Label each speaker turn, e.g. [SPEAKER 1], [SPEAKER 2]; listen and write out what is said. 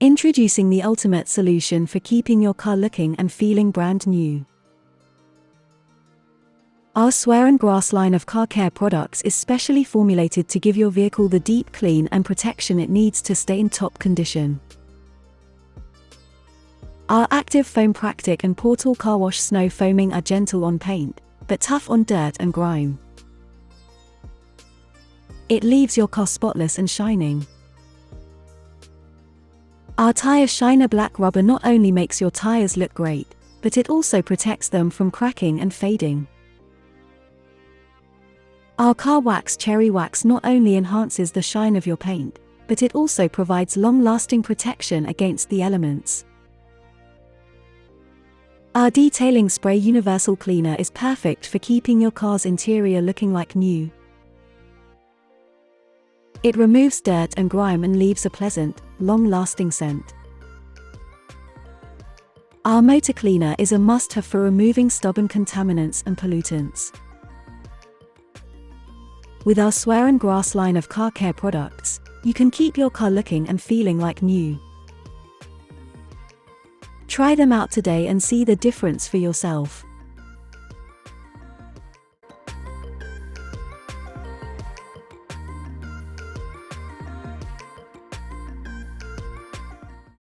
[SPEAKER 1] Introducing the ultimate solution for keeping your car looking and feeling brand new. Our Swarn Grass line of car care products is specially formulated to give your vehicle the deep clean and protection it needs to stay in top condition. Our active foam Practic and Portal Car Wash Snow Foaming are gentle on paint, but tough on dirt and grime. It leaves your car spotless and shining. Our Tire Shiner Black Rubber not only makes your tires look great, but it also protects them from cracking and fading. Our Car Wax Cherry Wax not only enhances the shine of your paint, but it also provides long-lasting protection against the elements. Our Detailing Spray Universal Cleaner is perfect for keeping your car's interior looking like new. It removes dirt and grime and leaves a pleasant, long-lasting scent. Our Motor Cleaner is a must-have for removing stubborn contaminants and pollutants. With our Swarn Grass line of car care products, you can keep your car looking and feeling like new. Try them out today and see the difference for yourself.